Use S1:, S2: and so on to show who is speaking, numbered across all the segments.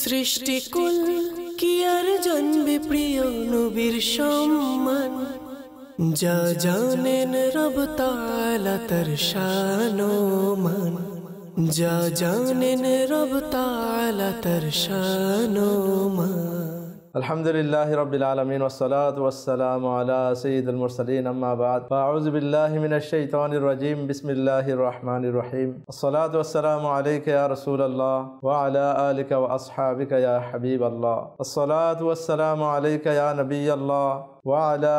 S1: সৃষ্টিকুল কি আর জানবে প্রিয় নবীর সম্মান, যা জানেন রব তাআলা তার শান ও মান, যা জানেন রব তাআলা তার শান ও মান।
S2: আলহামদুলিল্লাহি রাব্বিল আলামিন ওয়াসসালাতু ওয়াসসালামু আলা সাইয়্যিদিল মুরসালিন আম্মা বা'দ ফাআউযু বিল্লাহি মিনাশ শাইতানির রাজীম বিসমিল্লাহির রহমানির রহিম আসসালাতু ওয়াসসালামু আলাইকা ইয়া রাসূলাল্লাহ ওয়া আলা আলিকা ওয়া আসহাবিকা ইয়া হাবিবাল্লাহ আসসালাতু ওয়াসসালামু আলাইকা ইয়া নবিয়াল্লাহ ওয়া আলা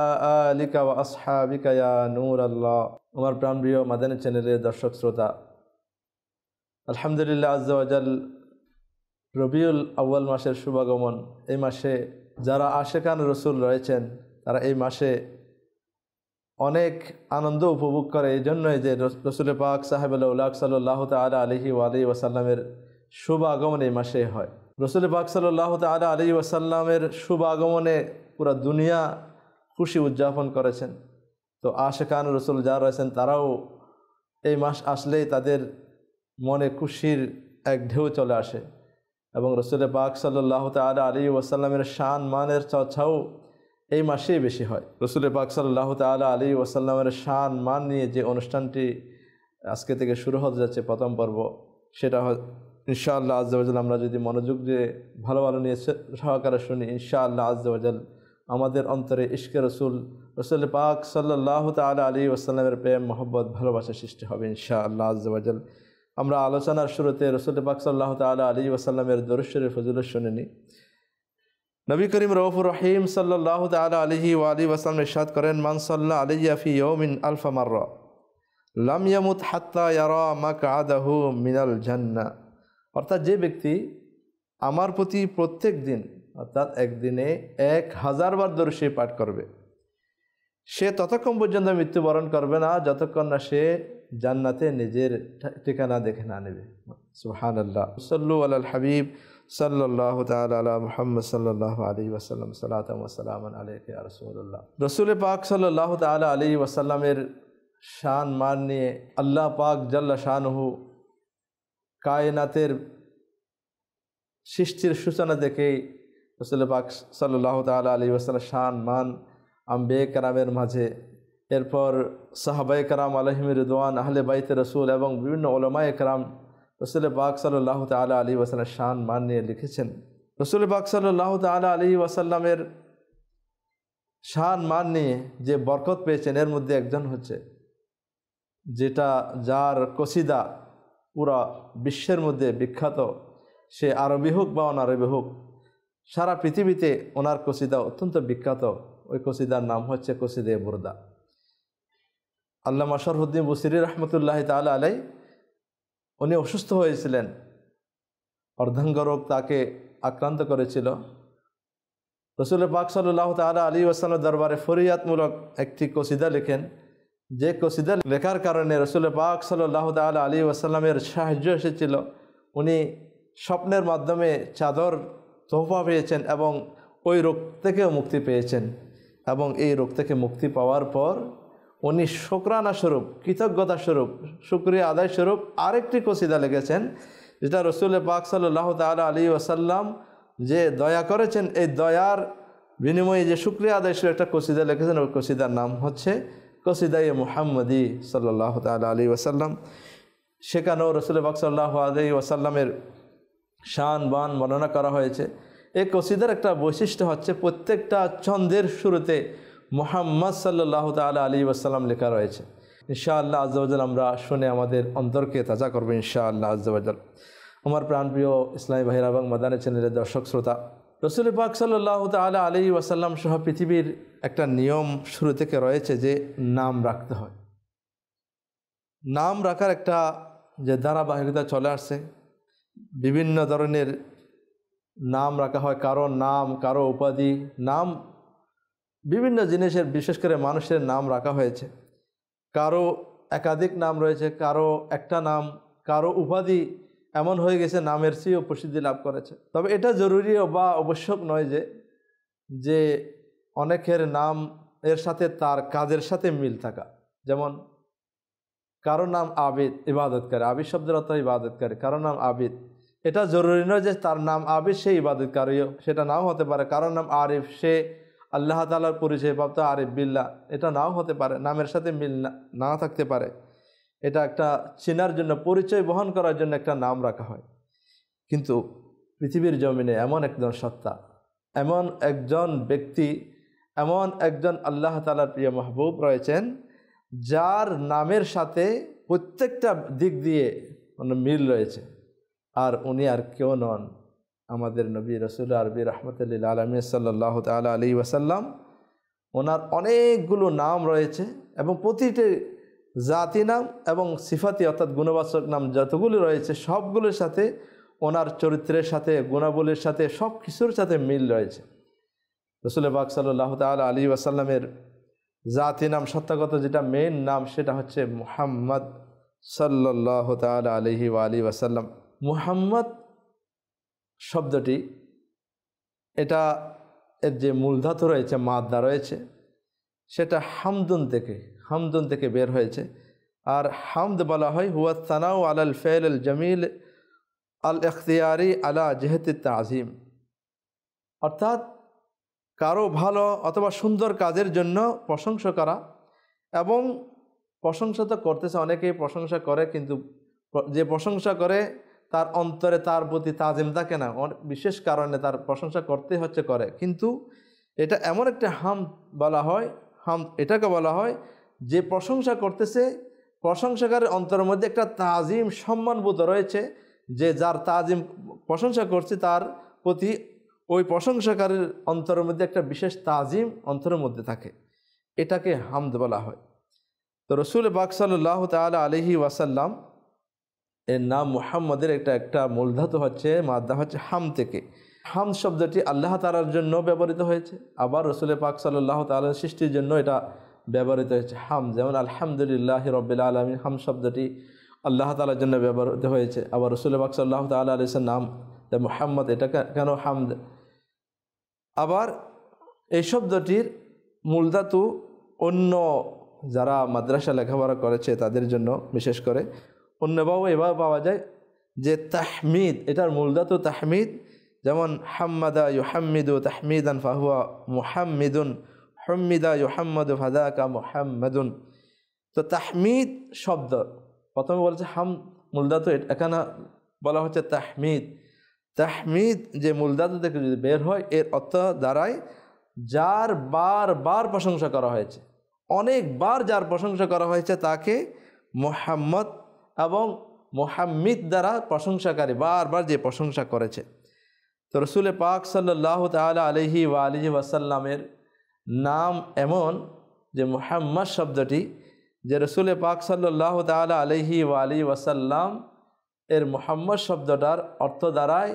S2: আলিকা ওয়া আসহাবিকা ইয়া নূরাল্লাহ। আমার প্রাণপ্রিয় মাদানী চ্যানেলের দর্শক শ্রোতা, আলহামদুলিল্লাহ আযজা ওয়া জাল রবিউল আউয়াল মাসের শুভাগমন। এই মাসে যারা আশেকান রসুল রয়েছেন তারা এই মাসে অনেক আনন্দ উপভোগ করে। এই জন্যই যে রসুল পাক সাহেবুল উলাক সাল্লাল্লাহু তাআলা আলাইহি ওয়া আলিহি ওয়াসাল্লামের শুভ আগমন এই মাসে হয়। রসুল পাক সাল্লাল্লাহু তাআলা আলাইহি ওয়াসাল্লামের শুভ আগমনে পুরো দুনিয়া খুশি উদযাপন করেছেন। তো আশেকান রসুল যারা রয়েছেন তারাও এই মাস আসলেই তাদের মনে খুশির এক ঢেউ চলে আসে এবং রসুল পাক সাল্লাল্লাহু তাআলা আলাইহি ওয়াসাল্লামের শান মানের চর্চাও এই মাসেই বেশি হয়। রসুল পাক সাল্লাল্লাহু তাআলা আলাইহি ওয়াসাল্লামের শান মান নিয়ে যে অনুষ্ঠানটি আজকে থেকে শুরু হতে যাচ্ছে প্রথম পর্ব, সেটা ইনশাআল্লাহ আযজা ওয়া জাল আমরা যদি মনোযোগ দিয়ে ভালো নিয়ে সহকারে শুনি, ইনশাআল্লাহ আযজা ওয়া জাল আমাদের অন্তরে ইশকে রসুল পাক সাল্লাল্লাহু তাআলা আলাইহি ওয়াসাল্লামের প্রেম মহব্বত ভালোবাসা সৃষ্টি হবে ইনশাআল্লাহ আযজা ওয়া জাল। আমরা আলোচনার শুরুতে রসুল পাক সাল্লাল্লাহু তাআলা আলাইহি ওয়াসাল্লামের দরুদ শরীফ ফজিলত শুনে নিই। নবী করিম রউফুর রহিম সাল্লাল্লাহু তাআলা আলাইহি ওয়া আলিহি ওয়াসাল্লাম ইরশাদ করেন, মান সাল্লা আলাইয়া ফি ইয়াউমিন আলফা মাররা লাম ইয়ামুত হাত্তা ইয়ারা মাকআদাহু মিনাল জান্নাহ। অর্থাৎ যে ব্যক্তি আমার প্রতি প্রত্যেক দিন অর্থাৎ একদিনে 1000 বার দরুদ শরীফ পাঠ করবে, সে ততক্ষণ পর্যন্ত মৃত্যুবরণ করবে না যতক্ষণ না সে জান্নাতে নিজের ঠিকানা দেখে না নেবে। সুবহানাল্লাহ। সাল্লু আলাল হাবিব সাল্লাল্লাহু তাআলা আলা মুহাম্মদ সাল্লাল্লাহু আলাইহি ওয়াসাল্লাম সালাতাম ওয়া সালামান আলাইকা ইয়া রাসূলুল্লাহ। রাসূল পাক সাল্লাল্লাহু তাআলা আলাইহি ওয়াসাল্লামের শান মান নিয়ে আল্লাহ পাক জাল্লা শানুহু কায়নাতের সৃষ্টির সূচনা দেখেই রাসূল পাক সাল্লাল্লাহু তাআলা আলাইহি ওয়াসাল্লামের শান মান আম্বিয়া কেরামের মাঝে, এরপর সাহাবায়ে কেরাম আলাইহিম রিদওয়ান, আহলে বাইতে রসুল এবং বিভিন্ন উলামায়ে কেরাম রসুল পাক সাল্লাল্লাহু তাআলা আলাইহি ওয়াসাল্লামের শান মান নিয়ে লিখেছেন। রসুল পাক সাল্লাল্লাহু তাআলা আলাইহি ওয়াসাল্লামের শান মান নিয়ে যে বরকত পেয়েছেন এর মধ্যে একজন হচ্ছে যার কসিদা পুরা বিশ্বের মধ্যে বিখ্যাত, সে আরবি হোক বা অনারবি হোক, সারা পৃথিবীতে ওনার কসিদা অত্যন্ত বিখ্যাত। ওই কসিদার নাম হচ্ছে কসিদে বুরদা। আল্লামা শরফুদ্দীন বুসিরি রহমতুল্লাহ তাআলা আলাইহি উনি অসুস্থ হয়েছিলেন, অর্ধাঙ্গ রোগ তাকে আক্রান্ত করেছিল। রসুল পাক সাল্লাল্লাহু তাআলা আলাইহি ওয়াসাল্লাম দরবারে ফরিয়াদমূলক একটি কসিদা লেখেন, যে কসিদা লেখার কারণে রসুল পাক সাল্লাল্লাহু তাআলা আলাইহি ওয়াসাল্লামের সাহায্য এসেছিল। উনি স্বপ্নের মাধ্যমে চাদর তোহফা পেয়েছেন এবং ওই রোগ থেকেও মুক্তি পেয়েছেন এবং এই রোগ থেকে মুক্তি পাওয়ার পর উনি শুকরানা স্বরূপ, কৃতজ্ঞতা স্বরূপ, শুকরিয়া আদায় স্বরূপ আরেকটি কসিদা লিখেছেন, যেটা রসুল পাক সাল্লাল্লাহু তাআলা আলাইহি ওয়াসাল্লাম যে দয়া করেছেন এই দয়ার বিনিময়ে যে শুকরিয়া আদায় স্বরূপ একটা কসিদা লিখেছেন। ওই কসিদার নাম হচ্ছে কসিদায়ে মুহাম্মদি সাল্লাল্লাহু তাআলা আলাইহি ওয়াসাল্লাম। সেখানেও রসুল পাক সাল্লাল্লাহু আলাইহি ওয়াসাল্লামের শান বান বর্ণনা করা হয়েছে। এই কসিদার একটা বৈশিষ্ট্য হচ্ছে প্রত্যেকটা ছন্দের শুরুতে মুহাম্মদ সাল্লাল্লাহু তাআলা আলাইহি ওয়াসাল্লাম লেখা রয়েছে। ইনশাআল্লাহ আযজা ওয়া জাল আমরা শুনে আমাদের অন্তরকে তাজা করব ইনশাআল্লাহ আযজা ওয়া জাল। আমার প্রাণপ্রিয় ইসলামী ভাইরা এবং মাদানী চ্যানেলের দর্শক শ্রোতা, রসুল পাক সাল্লাল্লাহু তাআলা আলাইহি ওয়াসাল্লাম সহ পৃথিবীর একটা নিয়ম শুরু থেকে রয়েছে যে নাম রাখতে হয়। নাম রাখার একটা যে ধারাবাহিকতা চলে আসছে, বিভিন্ন ধরনের নাম রাখা হয়, কারো নাম, কারো উপাধি, নাম বিভিন্ন জিনিসের, বিশেষ করে মানুষের নাম রাখা হয়েছে। কারো একাধিক নাম রয়েছে, কারো একটা নাম, কারো উপাধি এমন হয়ে গেছে নামের চেয়েও প্রসিদ্ধি লাভ করেছে। তবে এটা জরুরি বা আবশ্যক নয় যে অনেকের নাম এর সাথে তার কাজের সাথে মিল থাকা। যেমন কারো নাম আবিদ, ইবাদতকারী, আবিদ শব্দের অর্থ ইবাদতকারী, কারো নাম আবিদ, এটা জরুরি নয় যে তার নাম আবিদ সে ইবাদতকারীও, সেটা নাও হতে পারে। কারোর নাম আরিফ সে আল্লাহ তাআলার পরিচয়প্রাপ্ত আরিফ বিল্লাহ, এটা নাও হতে পারে, নামের সাথে মিল না থাকতে পারে। এটা একটা চেনার জন্য, পরিচয় বহন করার জন্য একটা নাম রাখা হয়। কিন্তু পৃথিবীর জমিনে এমন একজন সত্তা, এমন একজন ব্যক্তি, এমন একজন আল্লাহ তাআলার প্রিয় মাহবুব রয়েছেন যার নামের সাথে প্রত্যেকটা দিক দিয়ে মিল রয়েছে। আর উনি আর কেউ নন, আমাদের নবী রাসূল আরবি রাহমাতুল লিল আলামিন সাল্লাল্লাহু তাআলা আলাইহি ওয়াসাল্লাম। ওনার অনেকগুলো নাম রয়েছে এবং প্রতিটি জাতি নাম এবং সিফাতি অর্থাৎ গুণবাচক নাম যতগুলো রয়েছে সবগুলোর সাথে ওনার চরিত্রের সাথে, গুণাবলীর সাথে, সব কিছুর সাথে মিল রয়েছে। রাসূল পাক সাল্লাল্লাহু তাআলা আলাইহি ওয়াসাল্লামের জাতি নাম সত্যাগত যেটা মেইন নাম সেটা হচ্ছে মুহাম্মদ সাল্লাল্লাহু তাআলা আলাইহি ওয়া আলিহি ওয়াসাল্লাম। মুহাম্মদ শব্দটি, এটা এর যে মূলধাতু রয়েছে, মাদ্দা রয়েছে, সেটা হামদুন থেকে বের হয়েছে। আর হামদ বলা হয় হুয়া সানাউ আলাল ফাইল আল জামিল আল ইখতিয়ারি আলা জিহাতি তাজিম, অর্থাৎ কারো ভালো অথবা সুন্দর কাজের জন্য প্রশংসা করা। এবং প্রশংসা তো করতেছে, অনেকেই প্রশংসা করে, কিন্তু যে প্রশংসা করে তার অন্তরে তার প্রতি তাজিম থাকে না, বিশেষ কারণে তার প্রশংসা করতে হচ্ছে করে। কিন্তু এটা এমন একটা হামদ বলা হয়, এটাকে বলা হয় যে প্রশংসা করতেছে, প্রশংসাকারের অন্তরের মধ্যে একটা তাজিম, সম্মানবোধ রয়েছে, যে যার তাজিম প্রশংসা করছে তার প্রতি ওই প্রশংসাকারের অন্তরের মধ্যে একটা বিশেষ তাজিম অন্তরের মধ্যে থাকে, এটাকে হামদ বলা হয়। তো রাসূল পাক সাল্লাল্লাহু তাআলা আলাইহি ওয়াসাল্লাম এর নাম মুহাম্মদের একটা মূলধাতু হচ্ছে, মাদ্দা হচ্ছে হাম থেকে। হাম শব্দটি আল্লাহ তাআলার জন্য ব্যবহৃত হয়েছে, আবার রাসূল পাক সাল্লাল্লাহু তাআলা সৃষ্টির জন্য এটা ব্যবহৃত হয়েছে হাম। যেমন আলহামদুলিল্লাহি রাব্বিল আলামিন, হাম শব্দটি আল্লাহ তাআলার জন্য ব্যবহৃত হয়েছে। আবার রাসূল পাক সাল্লাল্লাহু তাআলা আলাইহি ওয়াসাল্লাম নাম মুহাম্মদ, এটা কেন হামদ। আবার এই শব্দটির মূলধাতু অন্য যারা মাদ্রাসা লেখাপড়া করেছে তাদের জন্য বিশেষ করে, অন্যভাবে এভাবে পাওয়া যায় যে তাহমিদ, এটার মূলধাতু তাহমিদ। যেমন হাম্মাদা ইউহাম্মিদু তাহমিদান ফাহুয়া মুহাম্মিদুন, হুম্মিদা ইউহাম্মাদু ফাদাকা মুহাম্মাদুন। তো তাহমিদ শব্দ প্রথমে বলছে হাম মূলধাতু, এখানে বলা হচ্ছে তাহমিদ। তাহমিদ যে মূলধাতু থেকে যদি বের হয়, এর অর্থ দাঁড়ায় যার বারবার প্রশংসা করা হয়েছে, অনেকবার যার প্রশংসা করা হয়েছে তাকে মুহাম্মদ এবং মুহাম্মিদ দ্বারা প্রশংসাকারী, বারবার যে প্রশংসা করেছে। তো রাসূল পাক সাল্লাল্লাহু তাআলা আলাইহি ওয়া আলিহি ওয়াসাল্লামের নাম এমন যে মুহাম্মদ শব্দটি, যে রাসূল পাক সাল্লাল্লাহু তাআলা আলাইহি ওয়া আলিহি ওয়াসাল্লাম এর মুহাম্মদ শব্দটার অর্থ দাঁড়ায়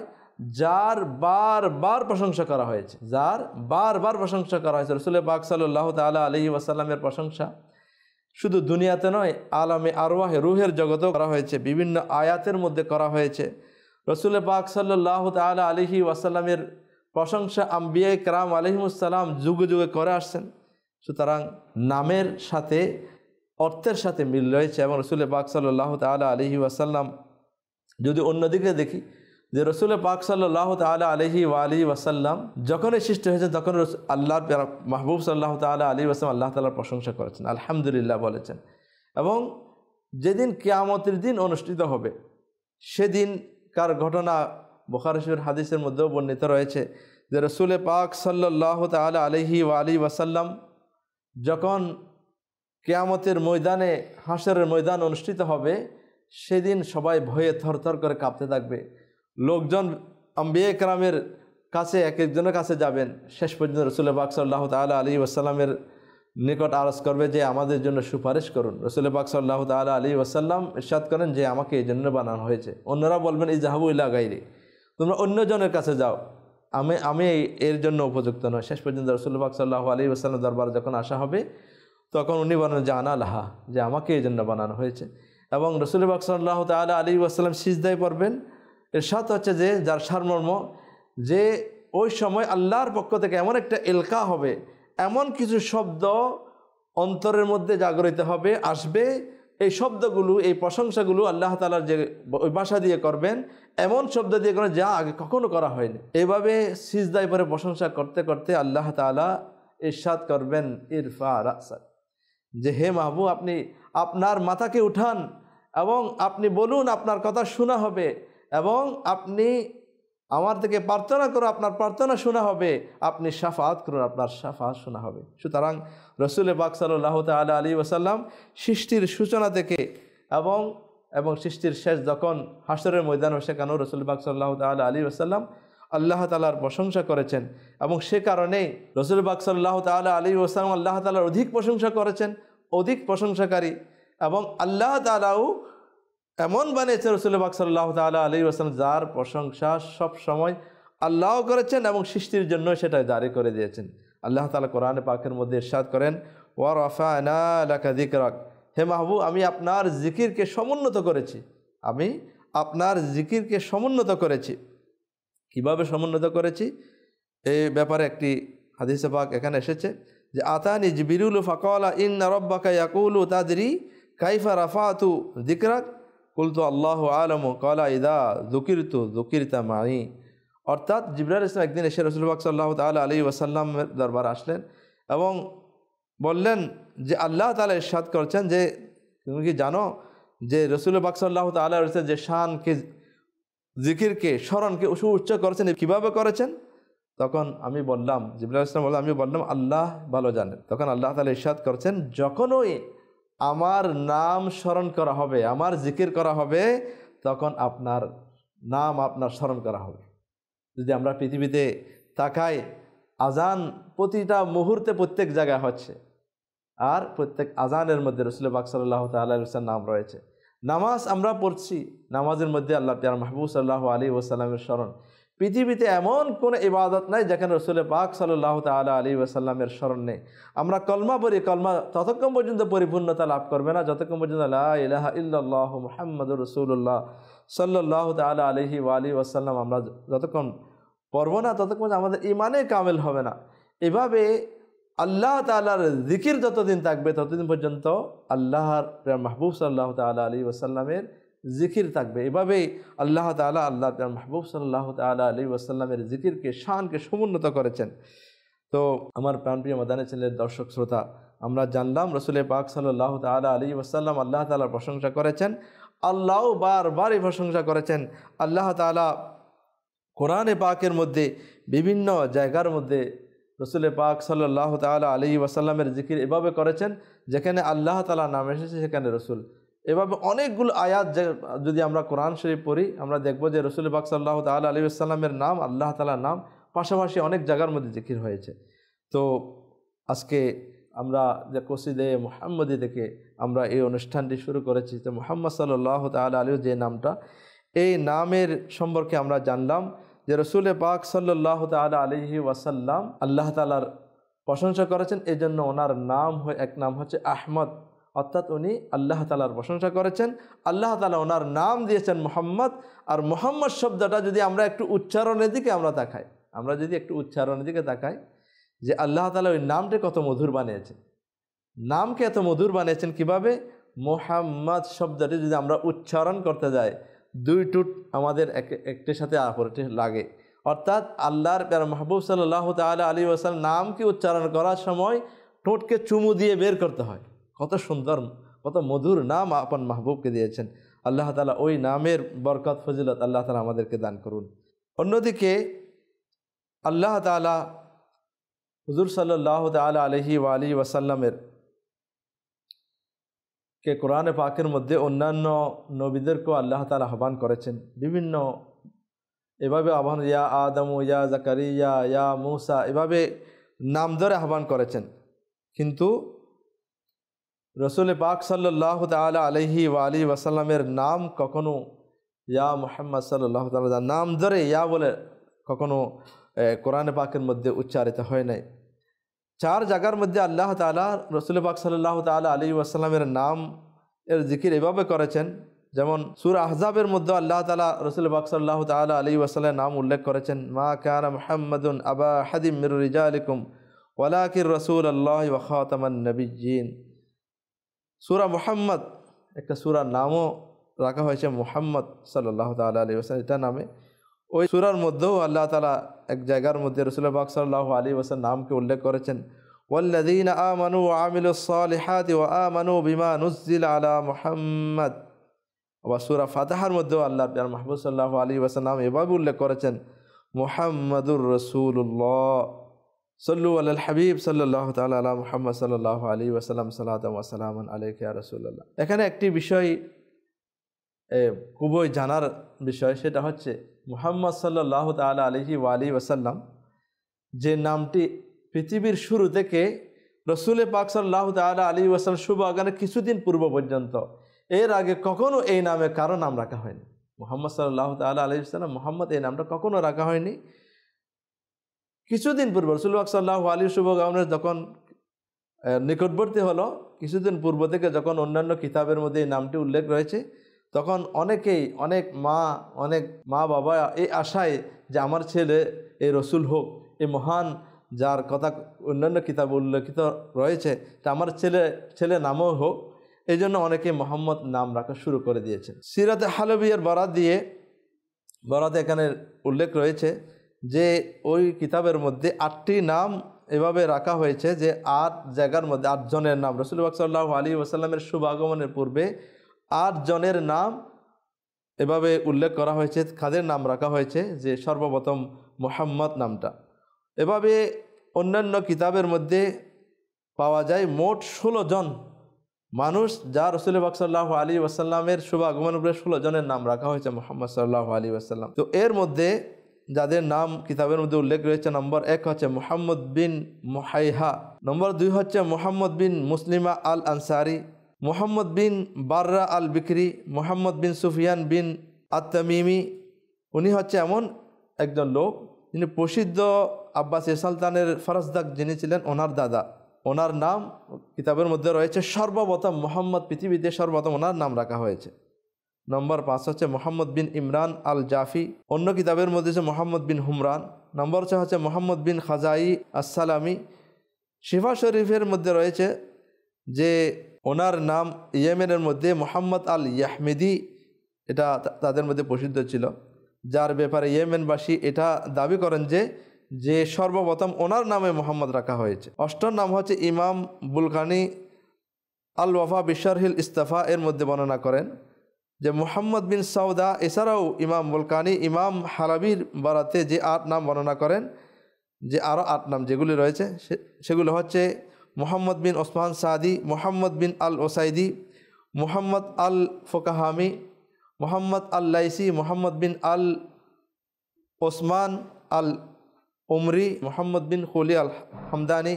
S2: যার বারবার প্রশংসা করা হয়েছে, যার বারবার প্রশংসা করা হয়েছে। রাসূল পাক সাল্লাল্লাহু তাআলা আলাইহি ওয়াসাল্লামের প্রশংসা শুধু দুনিয়াতে নয়, আলামে আরওয়াহে, রুহের জগতেও করা হয়েছে, বিভিন্ন আয়াতের মধ্যে করা হয়েছে। রাসূল পাক সাল্লাল্লাহু তাআলা আলাইহি ওয়াসাল্লামের প্রশংসা আম্বিয়া কেরাম আলাইহিমুসসালাম যুগে যুগে করে আসছেন। সুতরাং নামের সাথে অর্থের সাথে মিল রয়েছে। এবং রাসূল পাক সাল্লাল্লাহু তাআলা আলাইহি ওয়াসাল্লাম যদি অন্যদিকে দেখি, যে রাসূল পাক সাল্লাল্লাহু তাআলা আলাইহি ওয়া আলিহি ওয়াসাল্লাম যখনই সৃষ্টি হয়েছে তখন আল্লাহর মাহবুব সাল্লাল্লাহু তাআলা আলাইহি ওয়াসাল্লাম আল্লাহ তাআলার প্রশংসা করেছেন, আলহামদুলিল্লাহ বলেছেন। এবং যেদিন কিয়ামতের দিন অনুষ্ঠিত হবে সেদিনকার ঘটনা বুখারী শরীফের হাদিসের মধ্যেও বর্ণিত রয়েছে, যে রাসূল পাক সাল্লাল্লাহু তাআলা আলাইহি ওয়া আলিহি ওয়াসাল্লাম যখন কিয়ামতের ময়দানে, হাসরের ময়দান অনুষ্ঠিত হবে, সেদিন সবাই ভয়ে থরথর করে কাঁপতে থাকবে। লোকজন আম্বিয়া কেরামের কাছে এক একজনের কাছে যাবেন, শেষ পর্যন্ত রাসূল পাক সাল্লাল্লাহু তাআলা আলাইহি ওয়াসাল্লামের নিকট আরজ করবে যে আমাদের জন্য সুপারিশ করুন। রাসূল পাক সাল্লাল্লাহু তাআলা আলাইহি ওয়াসাল্লাম ইরশাদ করেন যে আমাকে এই জন্য বানানো হয়েছে। অন্যরা বলবেন ইযহাবু ইলা গায়রি, তোমরা অন্যজনের কাছে যাও, আমি এর জন্য উপযুক্ত নয়। শেষ পর্যন্ত রাসূল পাক সাল্লাল্লাহু আলাইহি ওয়াসাল্লাম দরবারে যখন আসা হবে তখন উনি বলেন যে আনা লাহা, যে আমাকে এই জন্য বানানো হয়েছে। এবং রাসূল পাক সাল্লাল্লাহু তাআলা আলাইহি ওয়াসাল্লাম সিজদায় পড়বেন। ইরশাদ হচ্ছে যে যার সারমর্ম, যে ওই সময় আল্লাহর পক্ষ থেকে এমন একটা ইলকা হবে, এমন কিছু শব্দ অন্তরের মধ্যে জাগরিত হবে, আসবে, এই শব্দগুলো, এই প্রশংসাগুলো আল্লাহ তাআলার যে ওই ভাষা দিয়ে করবেন, এমন শব্দ দিয়ে করেন যা আগে কখনো করা হয়নি। এভাবে সিজদায় পরে প্রশংসা করতে করতে আল্লাহ তাআলা ইরশাদ করবেন ইরফা রাসাক, যে হে মাহবুব আপনি আপনার মাথাকে উঠান এবং আপনি বলুন, আপনার কথা শোনা হবে, এবং আপনি আমার থেকে প্রার্থনা করো, আপনার প্রার্থনা শোনা হবে, আপনি শাফাআত করুন, আপনার শাফাআত শোনা হবে। সুতরাং রসুল পাক সাল্লাল্লাহু তাআলা আলাইহি ওয়াসাল্লাম সৃষ্টির সূচনা থেকে এবং সৃষ্টির শেষ যখন হাসরের ময়দান, সেখানেও রসুল পাক সাল্লাল্লাহু তাআলা আলাইহি ওয়াসাল্লাম আল্লাহ তাআলার প্রশংসা করেছেন, এবং সে কারণেই রসুল পাক সাল্লাল্লাহু তাআলা আলাইহি ওয়াসাল্লাম আল্লাহ তাআলার অধিক প্রশংসা করেছেন, অধিক প্রশংসাকারী, এবং আল্লাহ তাআলাও এমন বানিয়েছে রসুল পাক সাল্লাল্লাহু তাআলা আলাইহি ওয়াসাল্লাম যার প্রশংসা সব সময় আল্লাহ করেছেন এবং সৃষ্টির জন্য সেটা জারি করে দিয়েছেন। আল্লাহ তাআলা কোরআনে পাকের মধ্যে ইরশাদ করেন, ওয়া রাফা'না লাকা যিকরাক, হে মাহবুব আমি আপনার জিকিরকে সমুন্নত করেছি, আমি আপনার জিকিরকে সমুন্নত করেছি। কিভাবে সমুন্নত করেছি এই ব্যাপারে একটি হাদিসে পাক এখানে এসেছে যে আতানি জিবরিল ফাকালা ইন্না রাব্বাকা ইয়াকুলু তাদরি কাইফা রাফাতু যিকরাক কুলতু আল্লাহু আলামু ক্বালা ইদা যুকিরতু যুকিরতা মাই। অর্থাৎ জিবরাইল ইসলাম একদিন এসে রাসূল পাক সাল্লাল্লাহু তাআলা আলাইহি ওয়াসাল্লামের দরবারে আসলেন এবং বললেন যে আল্লাহ তাআলা ইরশাদ করছেন যে তুমি কি জানো যে রাসূল পাক সাল্লাল্লাহু তাআলা আলাইহি ওয়াসাল্লাম যে শানকে, জিকিরকে, স্মরণকে উচ্চ করেছেন, কিভাবে করেছেন? তখন আমি বললাম, জিবরাইল ইসলাম বললাম, আমি বললাম আল্লাহ ভালো জানেন। তখন আল্লাহ তাআলা ইরশাদ করছেন যখনই আমার নাম স্মরণ করা হবে, আমার জিকির করা হবে, তখন আপনার নাম আপনার স্মরণ করা হবে। যদি আমরা পৃথিবীতে তাকাই, আজান প্রতিটা মুহূর্তে প্রত্যেক জায়গায় হচ্ছে, আর প্রত্যেক আজানের মধ্যে রাসূল পাক সাল্লাল্লাহু তাআলা আলাইহি ওয়াসাল্লাম নাম রয়েছে। নামাজ আমরা পড়ছি, নামাজের মধ্যে আল্লাহ তাআলা মাহবুব সাল্লাল্লাহু আলাইহি ওয়াসাল্লামের স্মরণ। পৃথিবীতে এমন কোনো ইবাদত নাই যেখানে রাসূল পাক সাল্লাল্লাহু তাআলা আলাইহি ওয়াসাল্লামের স্মরণ নেই। আমরা কলমা পড়ি, কলমা ততক্ষণ পর্যন্ত পরিপূর্ণতা লাভ করবে না যতক্ষণ পর্যন্ত লা ইলাহা ইল্লাল্লাহু মুহাম্মাদুর রাসূলুল্লাহ সাল্লাল্লাহু তাআলা আলাইহি ওয়া আলিহি ওয়াসাল্লাম আমরা যতক্ষণ পড়ব না ততক্ষণ আমাদের ঈমানে কামেল হবে না। এভাবে আল্লাহ তাআলার জিকির যতদিন থাকবে ততদিন পর্যন্ত আল্লাহর মাহবুব সাল্লাল্লাহু তাআলা আলাইহি ওয়াসাল্লামের জিকির থাকবে। এভাবেই আল্লাহ তাআলা আল্লাহর মাহবুব সাল্লাল্লাহু তাআলা আলাইহি ওয়াসাল্লামের জিকিরকে, শানকে সমুন্নত করেছেন। তো আমার প্রাণপ্রিয় মাদানী চ্যানেলের দর্শক শ্রোতা, আমরা জানলাম রাসূল পাক সাল্লাল্লাহু তাআলা আলাইহি ওয়াসাল্লাম আল্লাহ তাআলার প্রশংসা করেছেন, আল্লাহ বারবার এই প্রশংসা করেছেন। আল্লাহ তাআলা কোরআনে পাকের মধ্যে বিভিন্ন জায়গার মধ্যে রাসূল পাক সাল্লাল্লাহু তাআলা আলাইহি ওয়াসাল্লামের জিকির এভাবে করেছেন যেখানে আল্লাহ তাআলা নাম এসেছে সেখানে রসুল। এভাবে অনেকগুলো আয়াত যদি আমরা কোরআন শরীফ পড়ি আমরা দেখব যে রাসূল পাক সাল্লাল্লাহু তাআলা আলাইহি ওয়াসাল্লামের নাম, আল্লাহ তাআলার নাম পাশাপাশি অনেক জায়গার মধ্যে জিকির হয়েছে। তো আজকে আমরা যে কসিদে মুহাম্মদি থেকে আমরা এই অনুষ্ঠানটি শুরু করেছি, তো মুহাম্মদ সাল্লাল্লাহু তাআলা আলাইহি যে নামটা, এই নামের সম্পর্কে আমরা জানলাম যে রাসূল পাক সাল্লাল্লাহু তাআলা আলাইহি ওয়াসাল্লাম আল্লাহ তাআলার প্রশংসা করেছেন। এই জন্য ওনার নাম এক নাম হচ্ছে আহমদ, অর্থাৎ উনি আল্লাহ তাআলার প্রশংসা করেছেন। আল্লাহ তাআলা ওনার নাম দিয়েছেন মুহাম্মদ। আর মুহাম্মদ শব্দটা যদি আমরা একটু উচ্চারণের দিকে তাকাই, যে আল্লাহ তাআলা ওই নামটা কত মধুর বানিয়েছেন, নামকে এত মধুর বানিয়েছেন কিভাবে? মুহাম্মদ শব্দটি যদি আমরা উচ্চারণ করতে যাই, দুই টুট আমাদের একটির সাথে অপরটি লাগে। অর্থাৎ আল্লাহর প্যারা মাহবুব সাল্লাল্লাহু তাআলা আলাইহি ওয়াসাল্লাম নামকে উচ্চারণ করার সময় ঠোঁটকে চুমু দিয়ে বের করতে হয়। কত সুন্দর, কত মধুর নাম আপন মাহবুবকে দিয়েছেন। আল্লাহ তাআলা ওই নামের বরকত ফজিলত আল্লাহ তাআলা আমাদেরকে দান করুন। অন্যদিকে আল্লাহ তাআলা হুজুর সাল্লাল্লাহু তাআলা আলাইহি ওয়া আলিহি ওয়াসাল্লামের কে কোরআনে পাকের মধ্যে অন্যান্য নবীদেরকেও আল্লাহ তাআলা আহ্বান করেছেন বিভিন্ন, এভাবে আহ্বান, ইয়া আদম, ইয়া জাকারিয়া, ইয়া মূসা, এভাবে নাম ধরে আহ্বান করেছেন। কিন্তু রাসূল পাক সাল্লাল্লাহু তাআলা আলাইহি ওয়া আলিহি ওয়াসাল্লামের নাম কখনো ইয়া মুহাম্মদ সাল্লাল্লাহু তাআলা নাম ধরে ইয়া বলে কখনো কোরআনে পাকের মধ্যে উচ্চারিত হয় নাই। 4 জায়গার মধ্যে আল্লাহ তাআলা রাসূল পাক সাল্লাল্লাহু তাআলা আলাইহি ওয়াসাল্লামের নাম এর জিকির এভাবে করেছেন। যেমন সূরা আহজাবের মধ্যে আল্লাহ তাআলা রাসূল পাক সাল্লাল্লাহু তাআলা আলাইহি ওয়াসাল্লামের নাম উল্লেখ করেছেন, মা কানা মুহাম্মাদুন আবা হাদিম মির রিজালিকুম ওয়ালাকিন রাসূলুল্লাহি ওয়া খাতামান নবিয়্যিন। সূরা মুহাম্মদ একটা সূরার নামও রাখা হয়েছে মুহাম্মদ সাল্লাল্লাহু তাআলা আলাইহি ওয়াসাল্লাম এটা নামে। ওই সূরার মধ্যেও আল্লাহ তাআলা এক জায়গার মধ্যে রাসূলুল্লাহ পাক সাল্লাল্লাহু আলাইহি ওয়াসাল্লাম নামকে উল্লেখ করেছেন, ওয়াল্লাযীনা আমানু ওয়া আমিলুস সালিহাতি ওয়া আমানু বিমা নুজ্জিলা আলা মুহাম্মদ। আবার সূরা ফাতিহার মধ্যেও আল্লাহ প্রিয় মাহবুব সাল্লাল্লাহু আলাইহি ওয়াসাল্লাম এভাবে উল্লেখ করেছেন, মুহাম্মাদুর রাসূলুল্লাহ সাল্লু আলাল হাবিব সাল্লাল্লাহু তাআলা আলা মুহাম্মদ সাল্লাল্লাহু আলাইহি ওয়াসাল্লাম সালাতাম ওয়া সালামান আলাইকা ইয়া রাসূলুল্লাহ। এখানে একটি বিষয় খুবই জানার বিষয়, সেটা হচ্ছে মুহাম্মদ সাল্লাল্লাহু তাআলা আলাইহি ওয়া আলিহি ওয়াসাল্লাম যে নামটি পৃথিবীর শুরু থেকে রসুল পাক সাল্লাল্লাহু তাআলা আলাইহি ওয়াসাল্লাম শুভ আগমনের কিছুদিন পূর্ব পর্যন্ত এর আগে কখনো এই নামে কারো নাম রাখা হয়নি। মুহাম্মদ সাল্লাল্লাহু তাআলা আলাইহি ওয়াসাল্লাম মুহাম্মদ এই নামটা কখনো রাখা হয়নি। কিছুদিন পূর্বে রসুল পাক সাল্লাল্লাহু আলাইহি শুভ আগমনের যখন নিকটবর্তী হলো, কিছুদিন পূর্ব থেকে যখন অন্যান্য কিতাবের মধ্যে এই নামটি উল্লেখ রয়েছে, তখন অনেক মা বাবা এই আশায় যে আমার ছেলে এই রসুল হোক, এই মহান যার কথা অন্যান্য কিতাবে উল্লেখিত রয়েছে তা আমার ছেলে নামও হোক, এই জন্য অনেকে মোহাম্মদ নাম রাখা শুরু করে দিয়েছে। সিরাতে হালবিয়ার বরাতে এখানে উল্লেখ রয়েছে যে ওই কিতাবের মধ্যে 8টি নাম এভাবে রাখা হয়েছে যে 8 জায়গার মধ্যে 8 জনের নাম রাসূলুল্লাহ সাল্লাল্লাহু আলাইহি ওয়াসাল্লামের শুভ আগমনের পূর্বে 8 জনের নাম এভাবে উল্লেখ করা হয়েছে। কাদের নাম রাখা হয়েছে যে সর্বপ্রথম মুহাম্মদ নামটা। এভাবে অন্যান্য কিতাবের মধ্যে পাওয়া যায় মোট 16 জন মানুষ যা রাসূলুল্লাহ সাল্লাল্লাহু আলাইহি ওয়াসাল্লামের শুভ আগমনের পূর্বে 16 জনের নাম রাখা হয়েছে মুহাম্মদ সাল্লাল্লাহু আলাইহি ওয়াসাল্লাম। তো এর মধ্যে যাদের নাম কিতাবের মধ্যে উল্লেখ রয়েছে, নম্বর 1 হচ্ছে মুহাম্মদ বিন মুহাইহা, নম্বর 2 হচ্ছে মুহাম্মদ বিন মুসলিমা আল আনসারি, মুহাম্মদ বিন বাররা আল বিকরি, মুহাম্মদ বিন সুফিয়ান বিন আত-তামিমি। উনি হচ্ছে এমন একজন লোক যিনি প্রসিদ্ধ আব্বাসী সুলতানের ফরজদাক যিনি ছিলেন ওনার দাদা। ওনার নাম কিতাবের মধ্যে রয়েছে সর্বপ্রথম মুহাম্মদ, পৃথিবীতে সর্বপ্রথম ওনার নাম রাখা হয়েছে। নম্বর 5 হচ্ছে মুহাম্মদ বিন ইমরান আল জাফি, অন্য কিতাবের মধ্যে হচ্ছে মুহাম্মদ বিন হুমরান। নম্বর 6 হচ্ছে মুহাম্মদ বিন খাজাই আসসালামি। শিফা শরীফের মধ্যে রয়েছে যে ওনার নাম ইয়েমেনের মধ্যে মুহাম্মদ আল ইয়াহমেদি, এটা তাদের মধ্যে প্রসিদ্ধ ছিল, যার ব্যাপারে ইয়েমেনবাসী এটা দাবি করেন যে সর্বপ্রথম ওনার নামে মুহাম্মদ রাখা হয়েছে। 8ম নাম হচ্ছে ইমাম বুলকানি আল ওয়াফা বিশারহিল ইস্তাফা এর মধ্যে বর্ণনা করেন যে মুহাম্মদ বিন সাউদা। এছাড়াও ইমাম বুলকানি ইমাম হারাবির বারাতে যে 8 নাম বর্ণনা করেন, যে আরও 8 নাম যেগুলি রয়েছে সেগুলো হচ্ছে মুহাম্মদ বিন ওসমান সাদি, মুহাম্মদ বিন আল ওসাইদি, মুহাম্মদ আল ফোকাহামি, মুহাম্মদ আল লাইসি, মুহাম্মদ বিন আল ওসমান আল উমরি, মুহাম্মদ বিন খুলি আল হামদানি,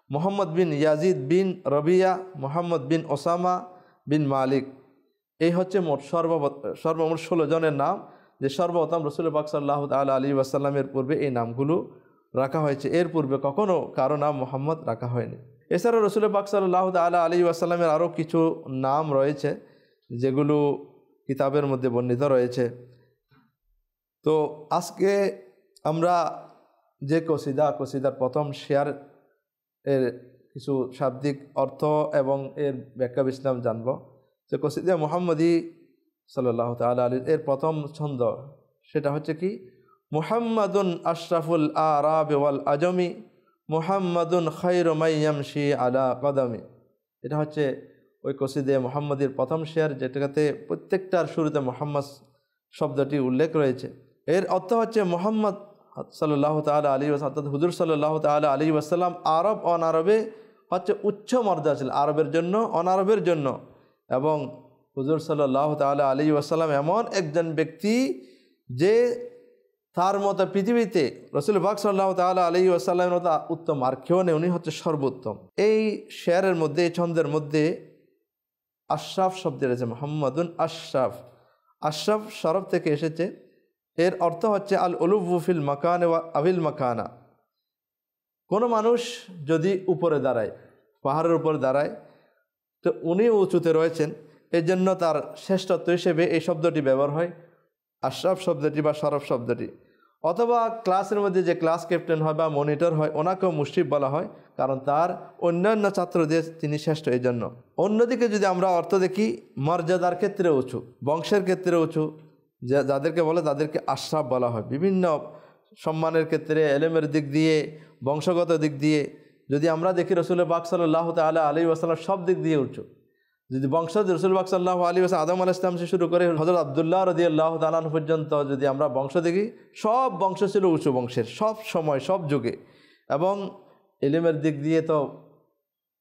S2: মুহাম্মদ বিন ইয়াজিদ বিন রবিয়া, মুহাম্মদ বিন ওসামা বিন মালিক। এই হচ্ছে মোট সর্বমোট 16 জনের নাম, যে সর্বপ্রথম রাসূল পাক সাল্লাল্লাহু তাআলা আলাইহি ওয়াসাল্লামের পূর্বে এই নামগুলো রাখা হয়েছে। এর পূর্বে কখনো কারো নাম মুহাম্মদ রাখা হয়নি। এছাড়াও রাসূল পাক সাল্লাল্লাহু তাআলা আলাইহি ওয়াসাল্লামের আরও কিছু নাম রয়েছে যেগুলো কিতাবের মধ্যে বর্ণিত রয়েছে। তো আজকে আমরা যে কসিদার প্রথম শেয়ার এর কিছু শাব্দিক অর্থ এবং এর ব্যাখ্যা বিশ্লেষণ জানব। যে কসিদা মুহাম্মদি সাল্লাল্লাহু তাআলা আলাইহি এর প্রথম ছন্দ সেটা হচ্ছে কি, মুহাম্মাদুন আশরাফুল আরাব ওয়াল আজমি, মুহাম্মাদুন খায়রু মান ইয়ামশি আলা কদামি। এটা হচ্ছে ওই কসিদে মুহাম্মদির প্রথম শেয়ার, যেটাতে প্রত্যেকটার শুরুতে মুহাম্মদ শব্দটি উল্লেখ রয়েছে। এর অর্থ হচ্ছে মুহাম্মদ সাল্লাল্লাহু তাআলা আলাইহি ওয়াসাল্লাম, হুজুর সাল্লাল্লাহু তাআলা আলাইহি ওয়াসাল্লাম আরব অনারবে হচ্ছে উচ্চ মর্যাদা ছিল, আরবের জন্য অনারবের জন্য। এবং হুজুর সাল্লাল্লাহু তাআলা আলাইহি ওয়াসাল্লাম এমন একজন ব্যক্তি যে তার মতো পৃথিবীতে রাসূল পাক সাল্লাল্লাহু তাআলা আলাইহি ওয়াসাল্লামের মতো উত্তম আর কেউ নেই, উনি হচ্ছে সর্বোত্তম। এই শেয়ারের মধ্যে, এই ছন্দের মধ্যে আশরাফ শব্দ রয়েছে, মুহাম্মাদুন আশরাফ। আশরাফ শরফ থেকে এসেছে। এর অর্থ হচ্ছে আল উলুফু ফিল মাকান ওয়া আবিল মাকানা। কোনো মানুষ যদি উপরে দাঁড়ায়, পাহাড়ের উপর দাঁড়ায়, তো উনি উঁচুতে রয়েছেন, এর জন্য তার শ্রেষ্ঠত্ব হিসেবে এই শব্দটি ব্যবহার হয়, আশরাফ শব্দটি বা শরফ শব্দটি। অথবা ক্লাসের মধ্যে যে ক্লাস ক্যাপ্টেন হয় বা মনিটর হয় ওনাকেও মুশরিফ বলা হয়, কারণ তার অন্যান্য ছাত্রদের তিনি শ্রেষ্ঠ এই জন্য। অন্যদিকে যদি আমরা অর্থ দেখি, মর্যাদার ক্ষেত্রে উঁচু, বংশের ক্ষেত্রে উঁচু, যাদেরকে বলে তাদেরকে আশরাফ বলা হয়। বিভিন্ন সম্মানের ক্ষেত্রে, এলেমের দিক দিয়ে, বংশগত দিক দিয়ে যদি আমরা দেখি রসুল পাক সাল্লাল্লাহু তাআলা আলাইহি ওয়াসাল্লাম সব দিক দিয়ে উঁচু। যদি বংশ রসুল পাক সাল্লাল্লাহু আলাইহি ওয়াসাল্লাম আদম আলাইহিস সালাম থেকে শুরু করে হযরত আব্দুল্লাহ রাদিয়াল্লাহু তাআলা আনহু পর্যন্ত যদি আমরা বংশ দেখি, সব বংশ ছিল উঁচু বংশের, সব সময় সব যুগে। এবং ইলমের দিক দিয়ে তো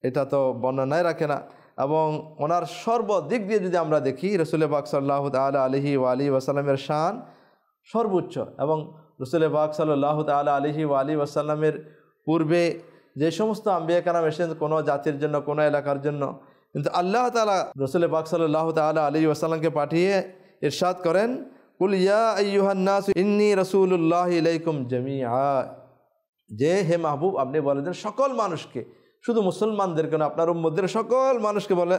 S2: এটা তো বর্ণনায় রাখে না। এবং ওনার সর্বদিক দিয়ে যদি আমরা দেখি রসুল পাক সাল্লাল্লাহু তাআলা আলাইহি ওয়াসাল্লামের শান সর্বোচ্চ। এবং রসুল পাক সাল্লাল্লাহু তাআলা আলাইহি ওয়াসাল্লামের পূর্বে যে সমস্ত আম্বিয়া কারাম এসেছেন কোনো জাতির জন্য, কোনো এলাকার জন্য, কিন্তু আল্লাহ তাআলা রসুল পাক সাল্লাল্লাহু তাআলা আলাইহি ওয়াসাল্লামকে পাঠিয়ে ইরশাদ করেন, কুল ইয়া আইয়ুহান নাস ইন্নী রাসূলুল্লাহি ইলাইকুম জামিআ, যে হে মাহবুব আপনি বলে দেন সকল মানুষকে, শুধু মুসলমানদেরকে না, আপনার উম্মতদের সকল মানুষকে বলে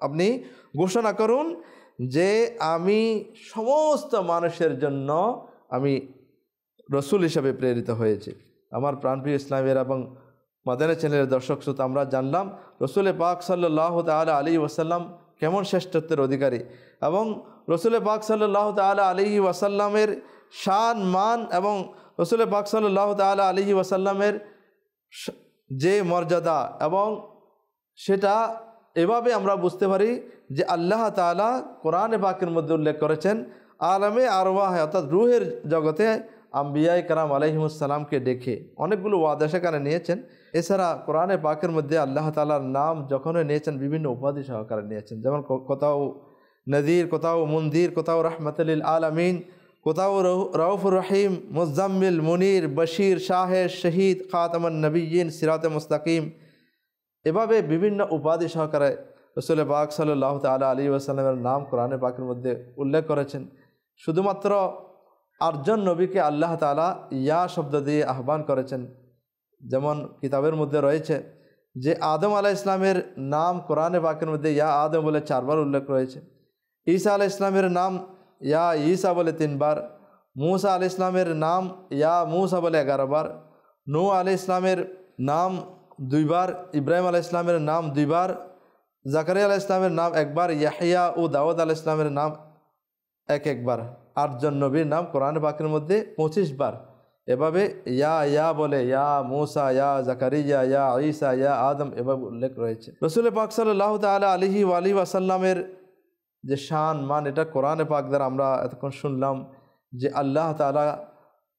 S2: আপনি ঘোষণা করুন যে আমি সমস্ত মানুষের জন্য আমি রসুল হিসাবে প্রেরিত হয়েছি। আমার প্রাণপ্রিয় ইসলামের এবং মাদানী চ্যানেলের দর্শক শ্রোতা, আমরা জানলাম রসুল পাক সাল্লাল্লাহু তাআলা আলাইহি ওয়াসাল্লাম কেমন শ্রেষ্ঠত্বের অধিকারী, এবং রসুল পাক সাল্লাল্লাহু তাআলা আলাইহি ওয়াসাল্লামের শান মান এবং রসুল পাক সাল্লাল্লাহু তাআলা আলাইহি ওয়াসাল্লামের যে মর্যাদা, এবং সেটা এভাবে আমরা বুঝতে পারি যে আল্লাহ তাআলা কোরআনে পাকের মধ্যে উল্লেখ করেছেন আলমে আরওয়াহ অর্থাৎ রুহের জগতে আম্বিয়ায়ে কেরাম আলাইহিমুস সালামকে ডেকে অনেকগুলো ওয়াদা সেখানে নিয়েছেন। এছাড়া কোরআনে পাকের মধ্যে আল্লাহ তাআলার নাম যখনই নিয়েছেন বিভিন্ন উপাধি সহকারে নিয়েছেন, যেমন কোথাও নদীর, কোথাও মুনদির, কোথাও রাহমাতুল লিল আলামিন, কোথাও রাউফুর রহিম, মুজাম্মিল, মুনির, বশির, শাহেদ, শহীদ, খাতামুন নবিয়্যিন, সিরাতে মুস্তাকিম, এভাবে বিভিন্ন উপাধি সহকারে রসুল পাক সাল্লাল্লাহু তাআলা আলাইহি ওয়াসাল্লামের নাম কোরআনে পাকের মধ্যে উল্লেখ করেছেন। শুধুমাত্র 8 জন নবীকে আল্লাহ তাআলা ইয়া শব্দ দিয়ে আহ্বান করেছেন। যেমন কিতাবের মধ্যে রয়েছে যে আদম আলাইহিস ইসলামের নাম কোরআনে পাকের মধ্যে ইয়া আদম বলে 4 বার উল্লেখ রয়েছে, ঈসা আলাইহিস ইসলামের নাম ইয়া ঈসা বলে 3 বার, মূসা আলাইহিস ইসলামের নাম ইয়া মূসা বলে 11 বার, নূহ আলাইহিস ইসলামের নাম 2 বার, ইব্রাহিম আলাইহিস ইসলামের নাম 2 বার, জাকারিয়া আলাইহিস ইসলামের নাম 1 বার, ইয়াহইয়া ও দাউদ আলাইহিস ইসলামের নাম 1 বার। 8 জন নবীর নাম কোরআন পাকের মধ্যে 25 বার এভাবে ইয়া বলে ইয়া মূসা, ইয়া জাকারিয়া, ইয়া ঈসা, ইয়া আদম এভাবে উল্লেখ রয়েছে। রসুল পাক সাল্লাল্লাহু তাআলা আলাইহি ওয়াসাল্লামের যে শান মান, এটা কোরআনে পাক দ্বারা আমরা এতক্ষণ শুনলাম যে আল্লাহ তাআলা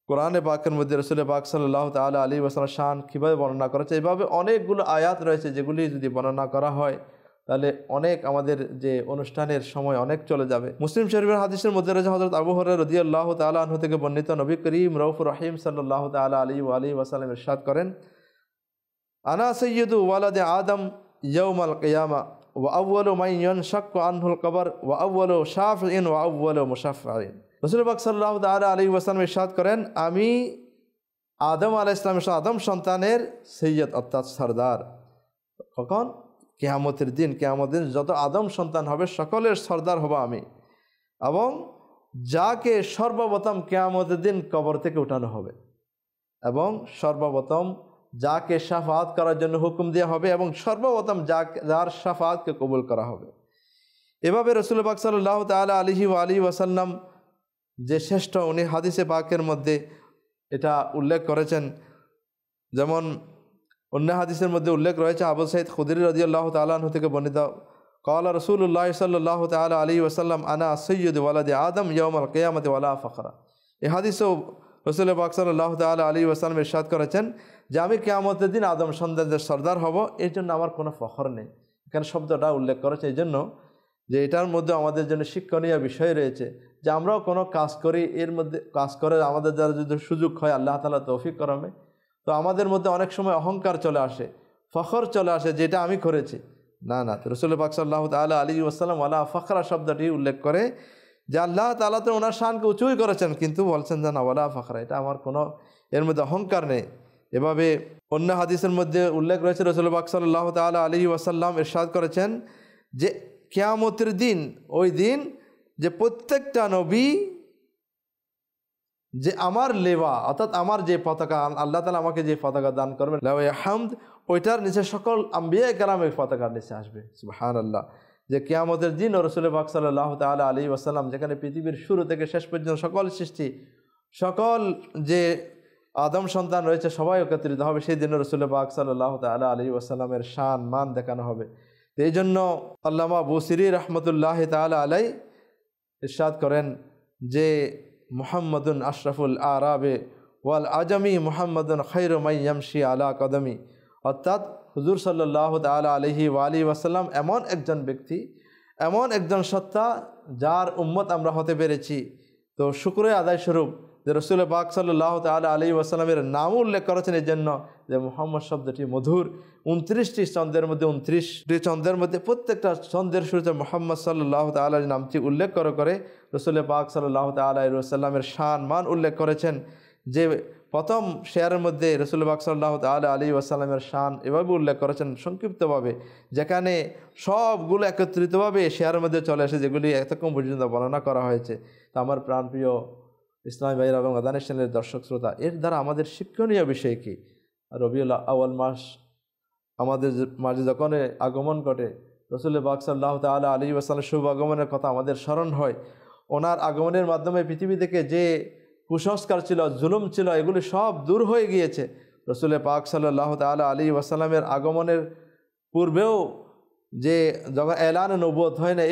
S2: কোরআনে পাকের মধ্যে রসুল পাক সাল্লাল্লাহু তাআলা আলাইহি ওয়াসাল্লামের শান কীভাবে বর্ণনা করেছে। এইভাবে অনেকগুলো আয়াত রয়েছে যেগুলি যদি বর্ণনা করা হয় তাহলে অনেক আমাদের যে অনুষ্ঠানের সময় অনেক চলে যাবে। মুসলিম শরীফের হাদিসের মধ্যে রয়েছে হযরত আবু হুরায়রা রাদিয়াল্লাহু তাআলা আনহু থেকে বর্ণিত, নবী করিম রাউফুর রহিম সাল্লাল্লাহু তাআলা আলাইহি ওয়াসাল্লাম ইরশাদ করেন, আনা সাইয়্যিদু ওয়ালাদি আদম ইয়াউমাল কিয়ামা ওয়া আউয়ালু মান ইয়ানশাক্কু আনহুল কবর ওয়া আউয়ালু শাফিইন ওয়া আউয়ালু মুশাফফিইন। রাসূল পাক সাল্লাল্লাহু তাআলা আলাইহি ওয়াসাল্লাম ইরশাদ করেন, আমি আদম আলাইহিস সালামের আদম সন্তানের সৈয়দ অর্থাৎ সরদার। কখন? কিয়ামতের দিন। কিয়ামতের দিন যত আদম সন্তান হবে সকলের সরদার হব আমি, এবং যাকে সর্বপ্রথম কিয়ামতের দিন কবর থেকে উঠানো হবে, এবং সর্বপ্রথম যাকে শাফাআত করার জন্য হুকুম দেওয়া হবে, এবং সর্বপ্রথম যার শাফাআতকে কবুল করা হবে। এভাবে রাসূল পাক সাল্লাল্লাহু তাআলা আলাইহি ওয়াসাল্লাম যে শ্রেষ্ঠ, উনি হাদিসে পাকের মধ্যে এটা উল্লেখ করেছেন। যেমন অন্য হাদিসের মধ্যে উল্লেখ রয়েছে আবু সাঈদ খুদরি রাদিয়াল্লাহু তাআলা আনহু থেকে বর্ণিত, ক্বালা রাসূলুল্লাহ সাল্লাল্লাহু তাআলা আলাইহি ওয়াসাল্লাম আনা সাইয়্যিদু ওয়ালাদি আদম ইয়াউমাল কিয়ামাতি ওয়ালা ফখরা। এই হাদিসেও রাসূল পাক সাল্লাল্লাহু তাআলা আলাইহি ওয়াসাল্লাম ইরশাদ করেছেন যে আমি কিয়ামতের দিন আদম সন্তানদের সরদার হব, এর জন্য আমার কোনো ফখর নেই। এখানে শব্দটা উল্লেখ করেছে এই জন্য যে এটার মধ্যে আমাদের জন্য শিক্ষণীয় বিষয় রয়েছে যে আমরাও কোনো কাজ করি, এর মধ্যে কাজ করে আমাদের দ্বারা যদি সুযোগ হয় আল্লাহ তাআলা তৌফিক করাবে, তো আমাদের মধ্যে অনেক সময় অহংকার চলে আসে, ফখর চলে আসে যেটা আমি করেছি। না, রাসূল পাক সাল্লাল্লাহু তাআলা আলাইহি ওয়াসাল্লাম ওয়ালা ফখরা শব্দটি উল্লেখ করে যে আল্লাহ তাআলা তো ওনার শানকে উঁচুই করেছেন, কিন্তু বলছেন যে না ওয়ালা ফখরা, এটা আমার কোনো এর মধ্যে অহংকার নেই। এভাবে অন্য হাদিসের মধ্যে উল্লেখ রয়েছে রাসূল পাক সাল্লাল্লাহু তাআলা আলাইহি ওয়াসাল্লাম ইরশাদ করেছেন যে কিয়ামতের দিন ওই দিন যে প্রত্যেকটা নবী যে আমার লেওয়া অর্থাৎ আমার যে পতাকা, আল্লাহ তাআলা আমাকে যে পতাকা দান করবেন লাওয়ায়ে হামদ, ওইটার নিচে সকল আম্বিয়া কেরাম এই পতাকার নিচে আসবে। সুবহানাল্লাহ। যে কিয়ামতের দিন রাসূল পাক সাল্লাল্লাহু তাআলা আলাইহি ওয়াসাল্লাম, যেখানে পৃথিবীর শুরু থেকে শেষ পর্যন্ত সকল সৃষ্টি, সকল যে আদম সন্তান রয়েছে সবাই একত্রিত হবে, সেই দিন রাসূল পাক সাল্লাল্লাহু তাআলা আলাইহি ওয়াসাল্লামের শান মান দেখানো হবে। এই জন্য আল্লামা বুসিরি রহমতুল্লাহ তাআলা আলাই ইরশাদ করেন যে মুহাম্মাদুন আশরাফুল আরাবে ওয়াল আজমি মুহাম্মাদুন খায়রু মান ইয়ামশি আলা কদমি, অর্থাৎ হুজুর সাল্লাল্লাহু তাআলা আলাইহি ওয়া আলিহি ওয়াসাল্লাম এমন একজন ব্যক্তি, এমন একজন সত্তা যার উম্মত আমরা হতে পেরেছি। তো শুকরিয়া আদায় স্বরূপ যে রাসূল পাক সাল্লাল্লাহু তাআলা আলাইহি ওয়াসাল্লামের নাম উল্লেখ করেছেন এই জন্য যে মুহাম্মদ শব্দটি মধুর। 29টি চন্দ্রের মধ্যে 29টি চন্দ্রের মধ্যে প্রত্যেকটা চন্দ্রের শুরুতে মুহাম্মদ সাল্লাল্লাহু তাআলা নামটি উল্লেখ করে রাসূল পাক সাল্লাল্লাহু তাআলা আলাইহি ওয়াসাল্লামের শান মান উল্লেখ করেছেন। যে প্রথম শেয়ারের মধ্যে রাসূল পাক সাল্লাল্লাহু তাআলা আলাইহি ওয়াসাল্লামের শান এভাবে উল্লেখ করেছেন সংক্ষিপ্তভাবে, যেখানে সবগুলো একত্রিতভাবে শেয়ারের মধ্যে চলে আসে, যেগুলি এতক্ষণ পর্যন্ত বর্ণনা করা হয়েছে। তো আমার প্রাণপ্রিয় ইসলামী ভাইরা এবং আদানের চ্যানেলের দর্শক শ্রোতা, এর দ্বারা আমাদের শিক্ষণীয় বিষয় কি? রবিউল আউয়াল মাস আমাদের মাঝে যখন আগমন ঘটে, রাসূল পাক সাল্লাল্লাহু তাআলা আলাইহি ওয়াসাল্লামের শুভ আগমনের কথা আমাদের স্মরণ হয়। ওনার আগমনের মাধ্যমে পৃথিবী থেকে যে কুসংস্কার ছিল, জুলুম ছিল, এগুলি সব দূর হয়ে গিয়েছে। রাসূল পাক সাল্লাল্লাহু তাআলা আলাইহি ওয়াসাল্লামের আগমনের পূর্বেও যে যখন এলান নবুয়ত হয় না,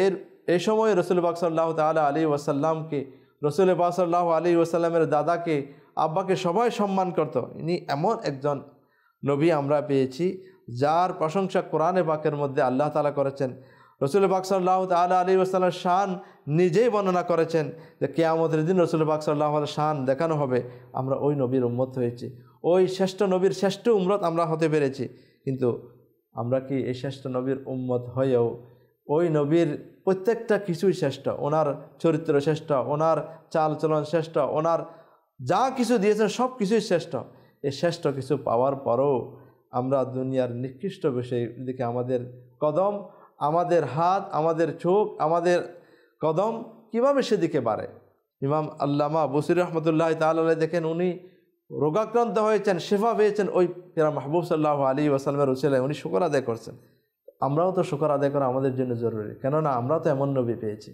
S2: এই সময় রাসূল পাক সাল্লাল্লাহু তাআলা আলাইহি ওয়াসাল্লামকে, রাসূল পাক সাল্লাল্লাহু আলাইহি ওয়াসাল্লামের দাদাকে, আব্বাকে সবাই সম্মান করত। ইনি এমন একজন নবী আমরা পেয়েছি যার প্রশংসা কোরআনে পাকের মধ্যে আল্লাহ তাআলা করেছেন। রাসূল পাক সাল্লাল্লাহু তাআলা আলাইহি ওয়াসাল্লামের শান নিজেই বর্ণনা করেছেন যে কিয়ামতের দিন রাসূল পাক সাল্লাল্লাহু আলাইহি শান দেখানো হবে। আমরা ওই নবীর উম্মত হয়েছি, ওই শ্রেষ্ঠ নবীর শ্রেষ্ঠ উম্মত আমরা হতে পেরেছি। কিন্তু আমরা কি এই শ্রেষ্ঠ নবীর উম্মত হয়েও ওই নবীর প্রত্যেকটা কিছুই শ্রেষ্ঠ, ওনার চরিত্র শ্রেষ্ঠ, ওনার চাল চলন শ্রেষ্ঠ, ওনার যা কিছু দিয়েছেন সব কিছুই শ্রেষ্ঠ। এই শ্রেষ্ঠ কিছু পাওয়ার পরও আমরা দুনিয়ার নিকৃষ্ট বিষয়ের দিকে আমাদের কদম, আমাদের হাত, আমাদের চোখ, আমাদের কদম কিভাবে সেদিকে বাড়ে। ইমাম আল্লামা বুসিরি রহমতুল্লাহ তাআলা দেখেন, উনি রোগাক্রান্ত হয়েছেন, শেফা পেয়েছেন ওই প্রিয় মাহবুব সাল্লাল্লাহু আলাইহি ওয়াসাল্লামের উসিলায়, উনি শুকর আদায় করছেন। আমরাও তো শুকর আদায় করা আমাদের জন্য জরুরি, কেননা আমরাও তো এমন নবী পেয়েছি।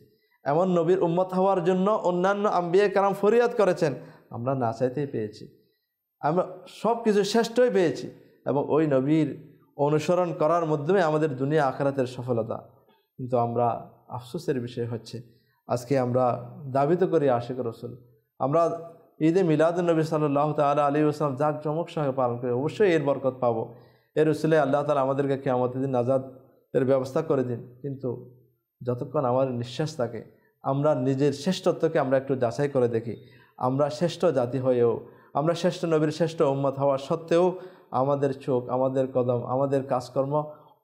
S2: এমন নবীর উম্মত হওয়ার জন্য অন্যান্য আম্বিয়া কেরাম ফরিয়াদ করেছেন, আমরা না চাইতেই পেয়েছি। আমরা সব কিছু শ্রেষ্ঠই পেয়েছি এবং ওই নবীর অনুসরণ করার মাধ্যমে আমাদের দুনিয়া আখিরাতের সফলতা। কিন্তু আমরা আফসোসের বিষয় হচ্ছে আজকে আমরা দাবি তো করি আশিক রাসূল, আমরা ঈদে মিলাদুন্নবী সাল্লাল্লাহু তাআলা আলাইহি ওয়াসাল্লাম জাঁকজমক সহ পালন করি, অবশ্যই এর বরকত পাবো। এর উসিলে আল্লাহ তাআলা আমাদেরকে কিয়ামতের দিন নাজাতের ব্যবস্থা করে দিন। কিন্তু যতক্ষণ আমার নিঃশ্বাস থাকে আমরা নিজের শ্রেষ্ঠত্বকে আমরা একটু যাচাই করে দেখি। আমরা শ্রেষ্ঠ জাতি হয়েও, আমরা শ্রেষ্ঠ নবীর শ্রেষ্ঠ উম্মত হওয়া সত্ত্বেও আমাদের চোখ, আমাদের কদম, আমাদের কাজকর্ম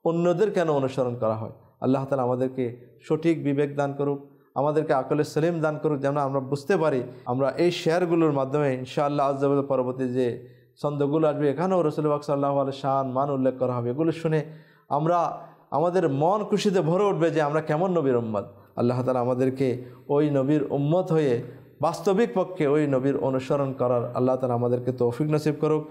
S2: অন্যদের কেন অনুসরণ করা হয়? আল্লাহ তাআলা আমাদেরকে সঠিক বিবেক দান করুক, আমাদেরকে আকলে সলিম দান করুক, যেন আমরা বুঝতে পারি। আমরা এই শেয়ারগুলোর মাধ্যমে ইনশাআল্লাহ আজ্জা ওয়াজাল পরবর্তী যে ছন্দগুলো আসবে এখানেও রাসূল পাক সাল্লাল্লাহু আলাইহি শান মান উল্লেখ করা হবে। এগুলো শুনে আমরা আমাদের মন খুশিতে ভরে উঠবে যে আমরা কেমন নবীর উম্মত। আল্লাহ তাআলা আমাদেরকে ওই নবীর উম্মত হয়ে বাস্তবিক পক্ষে ওই নবীর অনুসরণ করার আল্লাহ তাআলা আমাদেরকে তৌফিক নসিব করুক।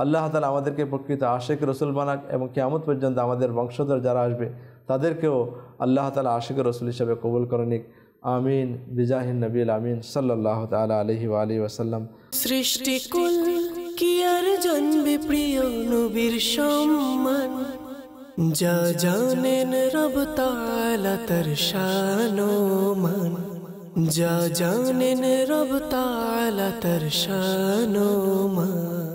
S2: আল্লাহ তাআলা আমাদেরকে প্রকৃত আশিক রাসূল বানাক এবং কিয়ামত পর্যন্ত আমাদের বংশধর যারা আসবে তাদেরকেও আল্লাহ তাআলা আশিক রাসূল হিসেবে কবুল করে নিক। আমিন বিজাহিন নবীল আমিন সাল্লাল্লাহু তাআলা আলাইহি ওয়া আলিহি ওয়াসাল্লাম।
S1: সৃষ্টিকুল কি আর জানবে প্রিয় নবীর সম্মান, যা জানেন রব তাআলা তার শান ও মান, যা জানেন রব তাআলা তার শান ও মান।